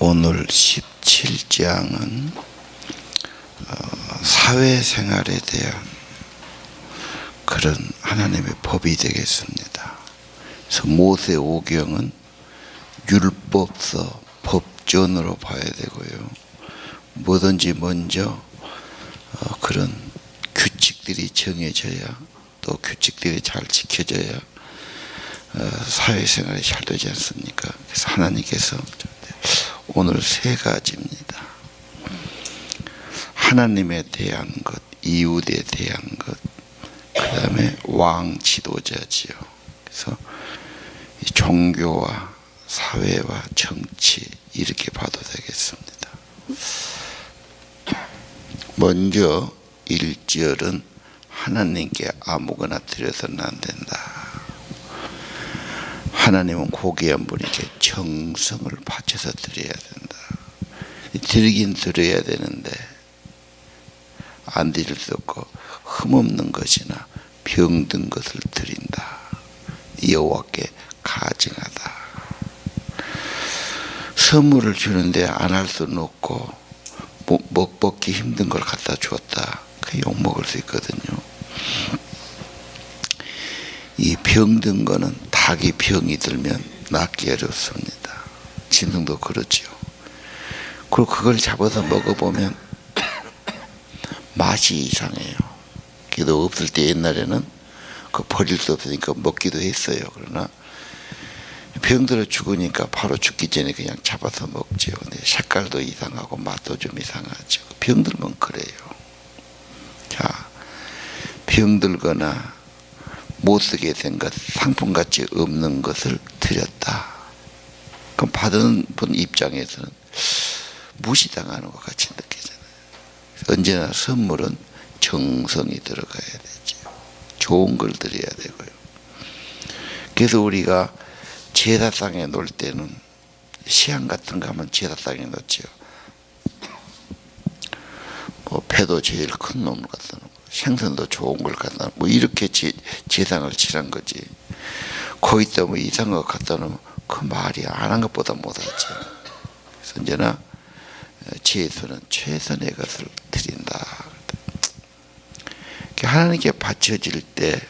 오늘 17장은 사회생활에 대한 그런 하나님의 법이 되겠습니다. 그래서 모세오경은 율법서, 법전으로 봐야 되고요. 뭐든지 먼저 그런 규칙들이 정해져야, 또 규칙들이 잘 지켜져야 사회생활이 잘 되지 않습니까? 그래서 하나님께서 오늘 세 가지입니다. 하나님에 대한 것, 이웃에 대한 것, 그 다음에 왕 지도자지요. 그래서 종교와 사회와 정치, 이렇게 봐도 되겠습니다. 먼저 1절은 하나님께 아무거나 드려서는 안 된다. 하나님은 고귀한 분에게 정성을 바쳐서 드려야 된다. 드리긴 드려야 되는데 안 드릴 수 없고 흠없는 것이나 병든 것을 드린다. 여호와께 가증하다. 선물을 주는데 안 할 수는 없고 먹기 힘든 걸 갖다 주었다. 그 욕먹을 수 있거든요. 이 병든 거는 닭이 병이 들면 낫기 어렵습니다. 짐승도 그렇지요. 그리고 그걸 잡아서 먹어보면 맛이 이상해요. 그래도 없을 때 옛날에는 그 버릴 수 없으니까 먹기도 했어요. 그러나 병들어 죽으니까 바로 죽기 전에 그냥 잡아서 먹죠. 근데 색깔도 이상하고 맛도 좀 이상하죠. 병들면 그래요. 자, 병들거나 못 쓰게 된 것, 상품같이 없는 것을 드렸다. 그럼 받은 분 입장에서는 무시당하는 것 같이 느끼잖아요. 언제나 선물은 정성이 들어가야 되죠. 좋은 걸 드려야 되고요. 그래서 우리가 제사상에 놓을 때는 시향 같은 거 하면 제사상에 놓죠. 뭐 배도 제일 큰 놈을 갖다 놓고 생선도 좋은 걸 갖다 놓고 뭐 이렇게 제상을 치란 거지. 거기다 뭐 이상한 거 갖다 놓으면 그 말이 안 한 것보다 못하죠. 그래서 언제나 제에서는 최선의 것을 드린다. 하나님께 바쳐질 때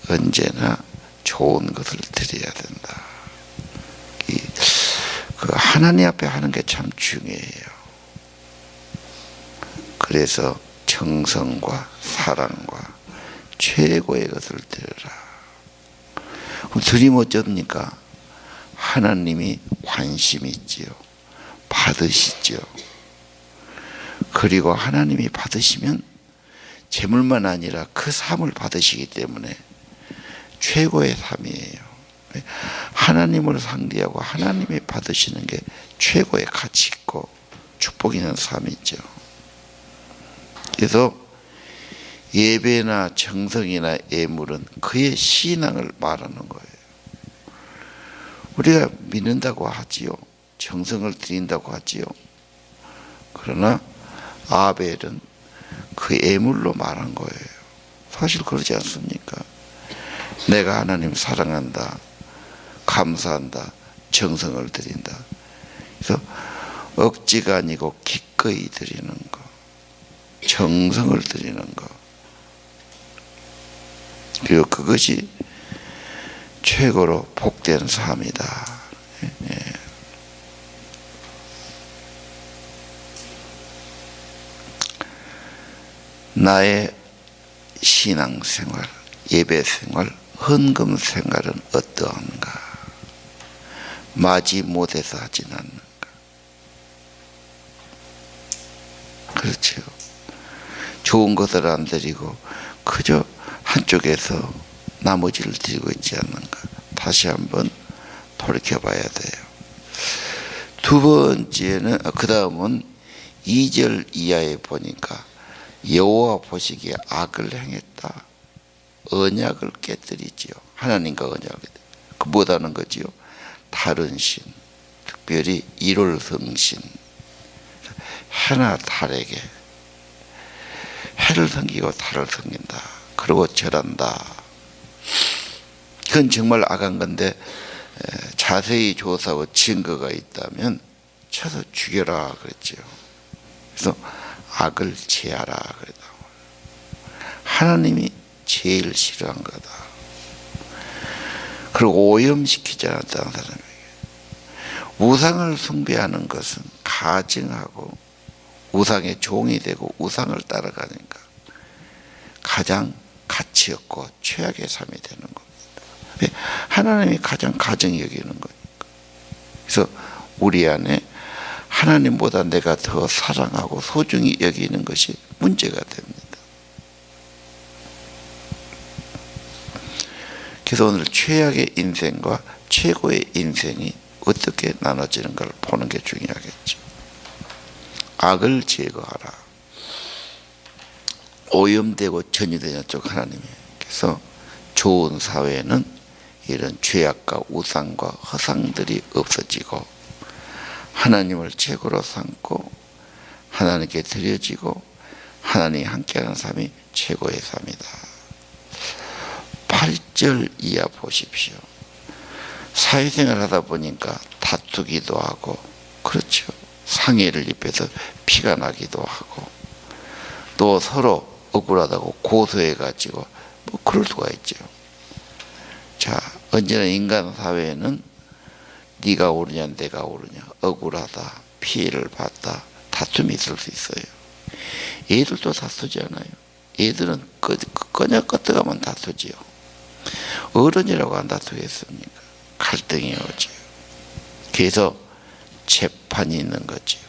언제나 좋은 것을 드려야 된다. 그 하나님 앞에 하는 게 참 중요해요. 그래서 정성과 사랑과 최고의 것을 드려라. 그럼 드리면 어쩝니까? 하나님이 관심이 있지요. 받으시죠. 그리고 하나님이 받으시면 재물만 아니라 그 삶을 받으시기 때문에 최고의 삶이에요. 하나님을 상대하고 하나님이 받으시는 게 최고의 가치 있고 축복 있는 삶이죠. 그래서 예배나 정성이나 예물은 그의 신앙을 말하는 거예요. 우리가 믿는다고 하지요. 정성을 드린다고 하지요. 그러나 아벨은 그 예물로 말한 거예요. 사실 그러지 않습니까? 내가 하나님 사랑한다, 감사한다, 정성을 드린다. 그래서 억지가 아니고 기꺼이 드리는 거, 정성을 드리는 거. 그리고 그것이 최고로 복된 삶이다. 나의 신앙생활, 예배생활, 헌금생활은 어떠한가? 마지 못해서 하진 않는가? 그렇죠. 좋은 것을 안 드리고 그저 한쪽에서 나머지를 드리고 있지 않는가? 다시 한번 돌이켜봐야 돼요. 두 번째는, 그 다음은 2절 이하에 보니까 여호와 보시기에 악을 행했다. 언약을 깨뜨리지요. 하나님과 언약을. 그 뭐다는 거지요? 다른 신, 특별히 일월성신, 해나 달에게 해를 섬기고 달을 섬긴다. 그리고 절한다. 그건 정말 악한 건데 자세히 조사하고 증거가 있다면 쳐서 죽여라 그랬죠. 그래서 악을 제하라 그랬다. 하나님이 제일 싫어한 거다. 그리고 오염시키지 않았다는 사람에게. 우상을 숭배하는 것은 가증하고 우상의 종이 되고 우상을 따라가니까 가장 가치 없고 최악의 삶이 되는 겁니다. 하나님이 가장 가증히 여기는 거니까. 그래서 우리 안에 하나님보다 내가 더 사랑하고 소중히 여기는 것이 문제가 됩니다. 그래서 오늘 최악의 인생과 최고의 인생이 어떻게 나눠지는가를 보는 게 중요하겠죠. 악을 제거하라. 오염되고 전이되는 쪽 하나님이. 그래서 좋은 사회는 이런 죄악과 우상과 허상들이 없어지고 하나님을 최고로 삼고 하나님께 드려지고 하나님이 함께하는 삶이 최고의 삶이다. 8절 이하 보십시오. 사회생활 하다 보니까 다투기도 하고, 그렇죠. 상해를 입혀서 피가 나기도 하고, 또 서로 억울하다고 고소해가지고 뭐 그럴 수가 있죠. 자, 언제나 인간 사회에는 네가 옳으냐 내가 옳으냐, 억울하다, 피해를 봤다, 다툼이 있을 수 있어요. 애들도 다투지 않아요. 애들은 그냥 끄떡하면 다투지요. 어른이라고 안 다투겠습니까? 갈등이 오죠. 그래서 재판이 있는 거죠.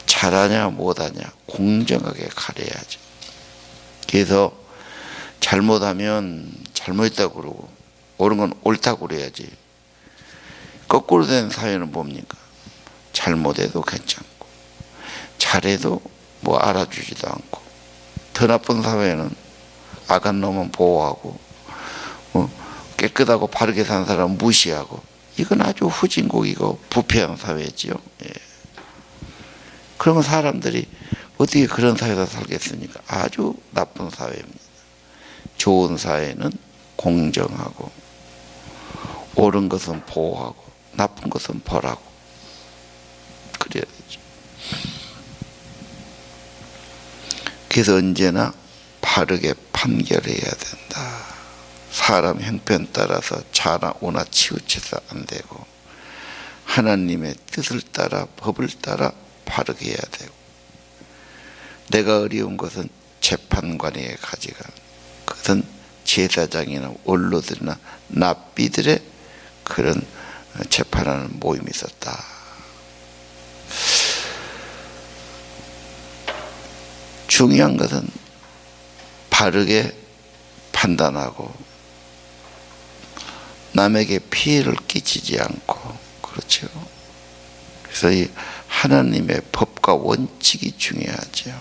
잘하냐 못하냐 공정하게 가려야죠. 그래서 잘못하면 잘못했다고 그러고 옳은 건 옳다고 그래야지. 거꾸로 된 사회는 뭡니까? 잘못해도 괜찮고 잘해도 뭐 알아주지도 않고, 더 나쁜 사회는 악한 놈은 보호하고 깨끗하고 바르게 사는 사람은 무시하고, 이건 아주 후진국이고 부패한 사회지요. 예. 그러면 사람들이 어떻게 그런 사회에서 살겠습니까? 아주 나쁜 사회입니다. 좋은 사회는 공정하고 옳은 것은 보호하고 나쁜 것은 벌하고 그래야 되죠. 그래서 언제나 바르게 판결해야 된다. 사람 형편 따라서 좌나 치우쳐서 안 되고 하나님의 뜻을 따라 법을 따라 바르게 해야 되고, 내가 어려운 것은 재판관에게 가져가, 그것은 제사장이나 원로들이나 납비들의 그런 재판하는 모임이 있었다. 중요한 것은 바르게 판단하고 남에게 피해를 끼치지 않고, 그렇죠. 그래서 이 하나님의 법과 원칙이 중요하죠.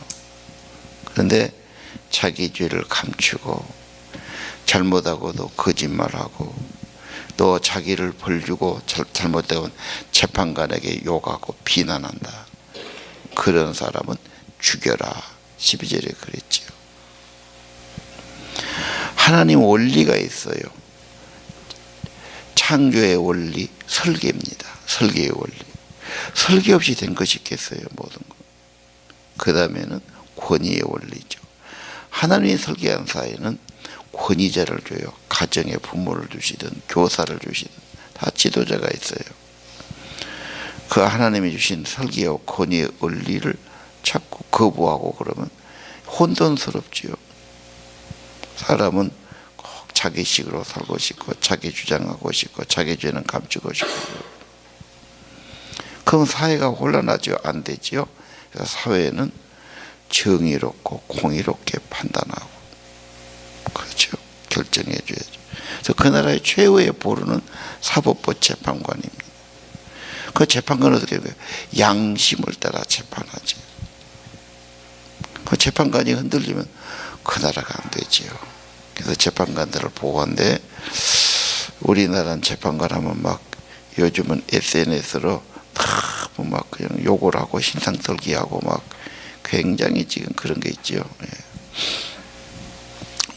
그런데 자기 죄를 감추고 잘못하고도 거짓말하고 또 자기를 벌주고 잘못되면 재판관에게 욕하고 비난한다. 그런 사람은 죽여라. 12절에 그랬죠. 하나님 원리가 있어요. 창조의 원리, 설계입니다. 설계의 원리. 설계 없이 된 것이 있겠어요, 모든 것. 그 다음에는 권위의 원리죠. 하나님이 설계한 사회는 권위자를 줘요. 가정에 부모를 주시든 교사를 주시든 다 지도자가 있어요. 그 하나님이 주신 설계와 권위의 원리를 자꾸 거부하고 그러면 혼돈스럽지요. 사람은 꼭 자기식으로 살고 싶고 자기 주장하고 싶고 자기 죄는 감추고 싶고, 그럼 사회가 혼란하죠. 안 되지요. 그래서 사회는 정의롭고 공의롭게 판단하고, 그렇죠. 결정해 줘야죠. 그래서 그 나라의 최후의 보루는 사법부 재판관입니다. 그 재판관은 어떻게 해요? 양심을 따라 재판하죠. 그 재판관이 흔들리면 그 나라가 안 되지요. 그래서 재판관들을 보호한데, 우리나라는 재판관 하면 막 요즘은 SNS로 막 그냥 욕을 하고 신상털기하고 막 굉장히 지금 그런 게 있죠. 예.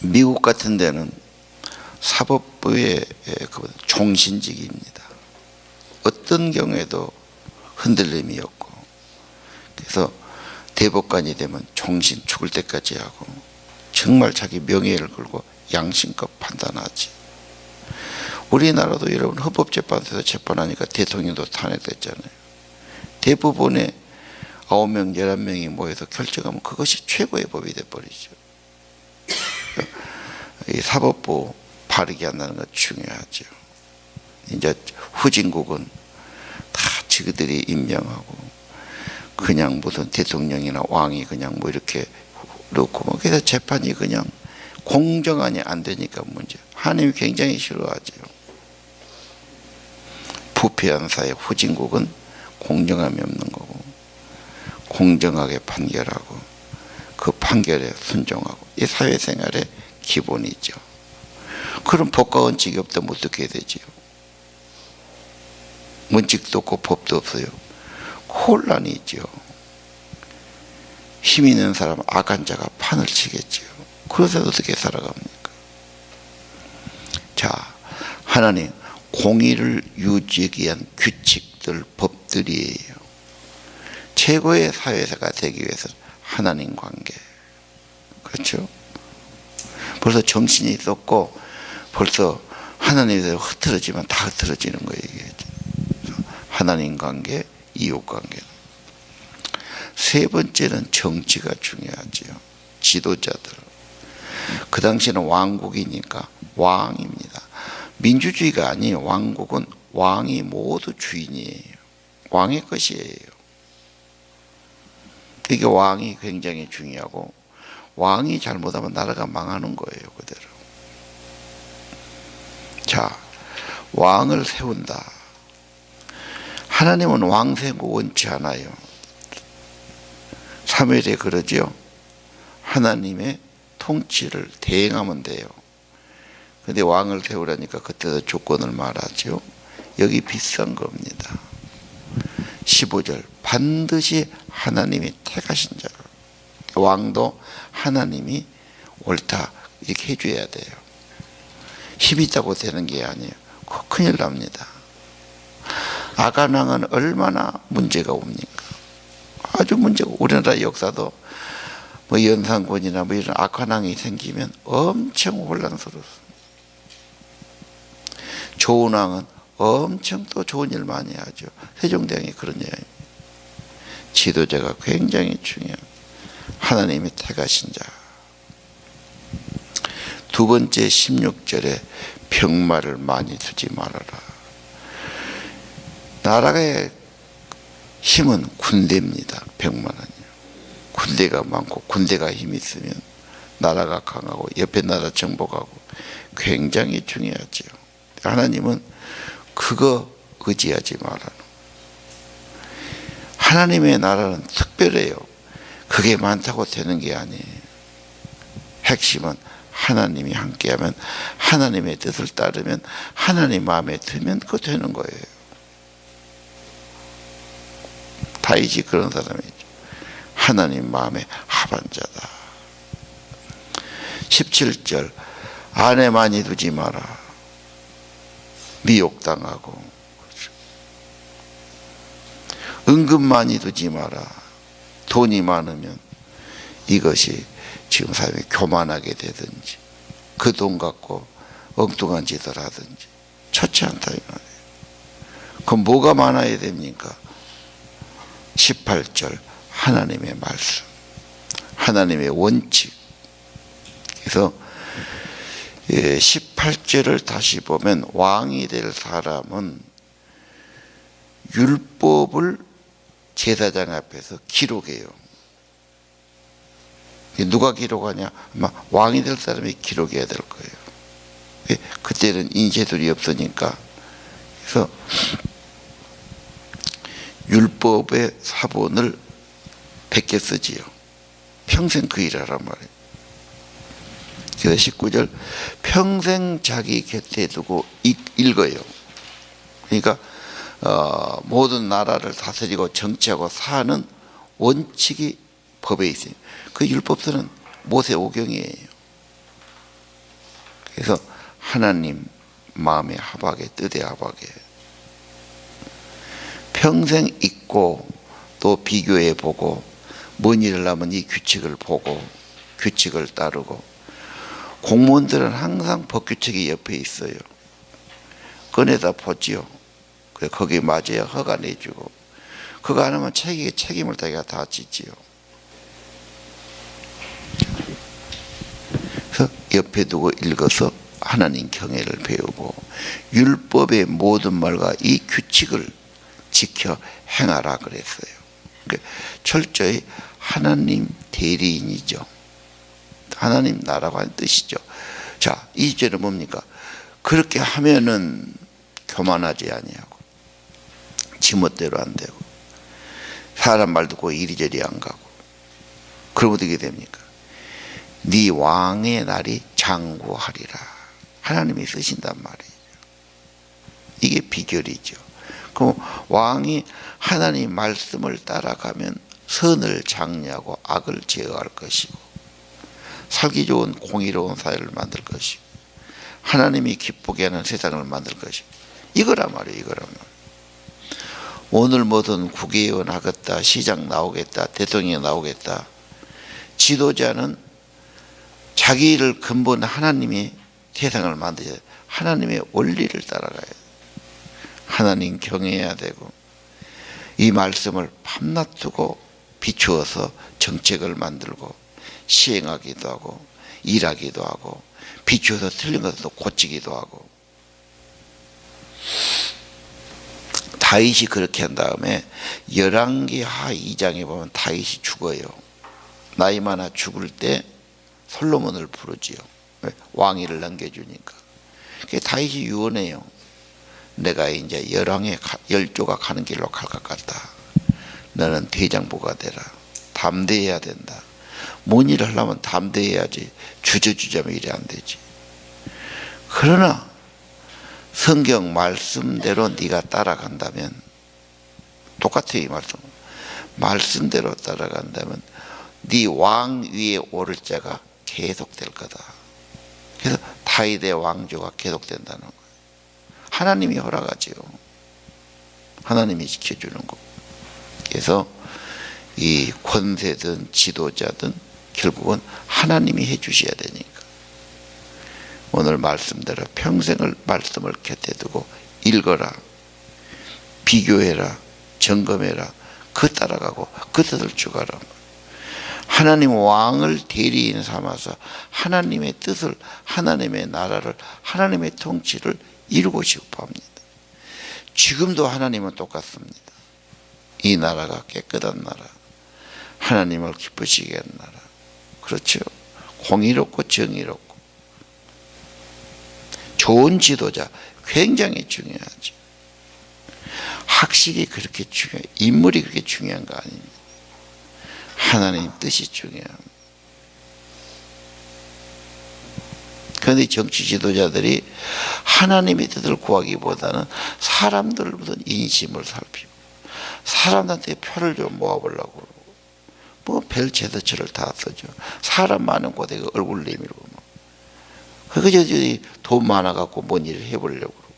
미국 같은 데는 사법부의 종신직입니다. 어떤 경우에도 흔들림이 없고, 그래서 대법관이 되면 종신 죽을 때까지 하고 정말 자기 명예를 걸고 양심껏 판단하지. 우리나라도 여러분 헌법재판소에서 재판하니까 대통령도 탄핵됐잖아요. 대법원에 9명, 11명이 모여서 결정하면 그것이 최고의 법이 돼버리죠. 이 사법부 바르게 한다는 것 중요하죠. 이제 후진국은 다 지그들이 임명하고 그냥 무슨 대통령이나 왕이 그냥 뭐 이렇게 놓고 뭐 그래서 재판이 그냥 공정하니 안 되니까 문제. 하나님이 굉장히 싫어하죠. 부패한 사회 후진국은 공정함이 없는 거고 공정하게 판결하고 그 판결에 순종하고 이 사회생활의 기본이죠. 그럼 법과 원칙이 없다면 어떻게 해야 되지요? 원칙도 없고 법도 없어요. 혼란이 있죠. 힘 있는 사람 악한 자가 판을 치겠죠. 그래서 어떻게 살아갑니까? 자, 하나님 공의를 유지하기 위한 규칙들, 법들이에요. 최고의 사회사가 되기 위해서 하나님 관계. 그렇죠? 벌써 정신이 있었고 벌써 하나님에 대해서 흐트러지면 다 흐트러지는 거예요. 이게. 하나님 관계, 이웃 관계. 세 번째는 정치가 중요하지요. 지도자들. 그 당시에는 왕국이니까 왕입니다. 민주주의가 아니에요. 왕국은 왕이 모두 주인이에요. 왕의 것이에요. 이게 왕이 굉장히 중요하고 왕이 잘못하면 나라가 망하는 거예요. 그대로. 자, 왕을 세운다. 하나님은 왕 세우고 원치 않아요. 사무엘에 그러죠. 하나님의 통치를 대행하면 돼요. 근데 왕을 세우라니까 그때도 조건을 말하죠. 여기 비싼 겁니다. 15절 반드시 하나님이 택하신 자를. 왕도 하나님이 옳다 이렇게 해줘야 돼요. 힘 있다고 되는 게 아니에요. 큰일 납니다. 아간 왕은 얼마나 문제가 옵니까? 아주 문제가. 우리나라 역사도 뭐 연산군이나 뭐 이런 악한 왕이 생기면 엄청 혼란스럽습니다. 좋은 왕은 엄청 또 좋은 일 많이 하죠. 세종대왕이 그런 이야기. 지도자가 굉장히 중요합니다. 하나님이 택하신 자. 두 번째 16절에 병마를 많이 두지 말아라. 나라의 힘은 군대입니다. 병마는요. 군대가 많고 군대가 힘이 있으면 나라가 강하고 옆에 나라 정복하고 굉장히 중요하죠. 하나님은 그거 의지하지 말아라. 하나님의 나라는 특별해요. 그게 많다고 되는 게 아니에요. 핵심은 하나님이 함께하면, 하나님의 뜻을 따르면, 하나님 마음에 들면 그거 되는 거예요. 다윗이 그런 사람이죠. 하나님 마음에 합한 자다. 17절 아내 많이 두지 마라. 미혹당하고. 은근 많이 두지 마라. 돈이 많으면 이것이 지금 사람이 교만하게 되든지 그 돈 갖고 엉뚱한 짓을 하든지 좋지 않다 이 말이에요. 그럼 뭐가 많아야 됩니까? 18절 하나님의 말씀, 하나님의 원칙. 그래서 18절을 다시 보면 왕이 될 사람은 율법을 제사장 앞에서 기록해요. 누가 기록하냐? 아마 왕이 될 사람이 기록해야 될 거예요. 그때는 인쇄술이 없으니까. 그래서 율법의 사본을 100개 쓰지요. 평생 그 일을 하란 말이에요. 그래서 19절 평생 자기 곁에 두고 읽어요. 그러니까 모든 나라를 다스리고 정치하고 사는 원칙이 법에 있어요. 그 율법서는 모세오경이에요. 그래서 하나님 마음에 합하게, 뜻에 합하게 평생 읽고 또 비교해 보고 뭔 일을 하면 이 규칙을 보고 규칙을 따르고, 공무원들은 항상 법규칙이 옆에 있어요. 꺼내다 보지요. 거기 맞아야 허가 내주고, 그거 안 하면 책임을 자기가 다 지지요. 그래서 옆에 두고 읽어서 하나님 경외를 배우고, 율법의 모든 말과 이 규칙을 지켜 행하라 그랬어요. 그러니까 철저히 하나님 대리인이죠. 하나님 나라고 하는 뜻이죠. 자, 이 죄는 뭡니까? 그렇게 하면은 교만하지 아니하고, 지멋대로 안 되고, 사람 말 듣고 이리저리 안 가고, 그러면 어떻게 됩니까? 네 왕의 날이 장구하리라. 하나님이 쓰신단 말이에요. 이게 비결이죠. 그럼 왕이 하나님 말씀을 따라가면 선을 장려하고 악을 제어할 것이고, 살기 좋은 공의로운 사회를 만들 것이고, 하나님이 기쁘게 하는 세상을 만들 것이고, 이거란 말이에요. 이거란 말이에요. 오늘 뭐든 국회의원 하겠다, 시장 나오겠다, 대통령이 나오겠다, 지도자는 자기를 근본 하나님이 세상을 만드셔야 돼요. 하나님의 원리를 따라가야 돼요. 하나님 경외해야 되고, 이 말씀을 밤낮 두고 비추어서 정책을 만들고 시행하기도 하고 일하기도 하고, 비추어서 틀린 것도 고치기도 하고. 다윗이 그렇게 한 다음에 열왕기하 2장에 보면 다윗이 죽어요. 나이 많아 죽을 때 솔로몬을 부르지요. 왕위를 넘겨주니까. 다윗이 유언해요. 내가 이제 열조가 가는 길로 갈 것 같다. 너는 대장부가 되라. 담대해야 된다. 뭔 일을 하려면 담대해야지. 주저주저하면 일이 안 되지. 그러나 성경 말씀대로 네가 따라간다면, 똑같아요. 이 말씀대로 따라간다면 네 왕 위에 오를 자가 계속될 거다. 그래서 다윗의 왕조가 계속된다는 거예요. 하나님이 허락하지요. 하나님이 지켜주는 거. 그래서 이 권세든 지도자든 결국은 하나님이 해주셔야 되니까, 오늘 말씀대로 평생을 말씀을 곁에 두고 읽어라, 비교해라, 점검해라, 그 따라가고 그 뜻을 주가라. 하나님 왕을 대리인 삼아서 하나님의 뜻을, 하나님의 나라를, 하나님의 통치를 이루고 싶어 합니다. 지금도 하나님은 똑같습니다. 이 나라가 깨끗한 나라, 하나님을 기쁘시게 하는 나라. 그렇죠. 공의롭고 정의롭고 좋은 지도자 굉장히 중요하죠. 학식이 그렇게 중요해요. 인물이 그렇게 중요한 거 아닙니다. 하나님 뜻이 중요합니다. 그런데 정치 지도자들이 하나님의 뜻을 구하기보다는 사람들 무슨 인심을 살피고 사람한테 표를 좀 모아보려고 그러고, 뭐 별 제도처를 다 쓰죠. 사람 많은 곳에 얼굴 내밀고, 그저 돈 많아갖고 뭔 일을 해보려고 그러고,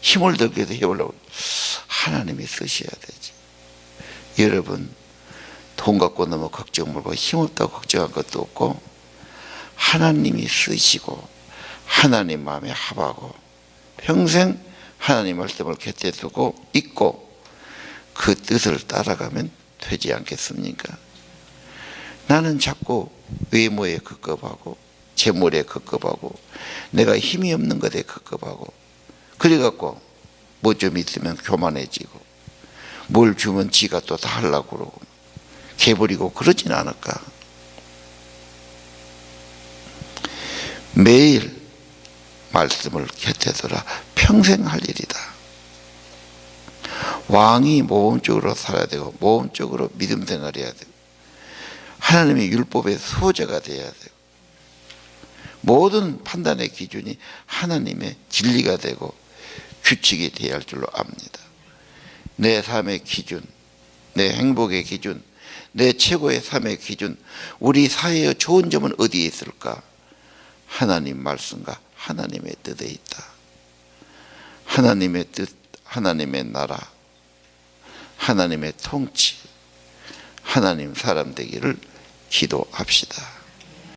힘을 들게 해서 해보려고. 하나님이 쓰셔야 되지. 여러분, 돈 갖고 너무 걱정 말고, 힘없다고 걱정할 것도 없고, 하나님이 쓰시고 하나님 마음에 합하고 평생 하나님 말씀을 곁에 두고 있고 그 뜻을 따라가면 되지 않겠습니까? 나는 자꾸 외모에 급급하고 재물에 급급하고 내가 힘이 없는 것에 급급하고, 그래갖고 뭐 좀 있으면 교만해지고 뭘 주면 지가 또 다 하려고 그러고 개버리고 그러진 않을까? 매일 말씀을 곁에 두라. 평생 할 일이다. 왕이 모험적으로 살아야 되고 모험적으로 믿음 생활해야 되고 하나님의 율법의 소재가 돼야 되고 모든 판단의 기준이 하나님의 진리가 되고 규칙이 되어야 할 줄로 압니다. 내 삶의 기준, 내 행복의 기준, 내 최고의 삶의 기준, 우리 사회의 좋은 점은 어디에 있을까? 하나님 말씀과 하나님의 뜻에 있다. 하나님의 뜻, 하나님의 나라, 하나님의 통치, 하나님 사람 되기를 기도합시다.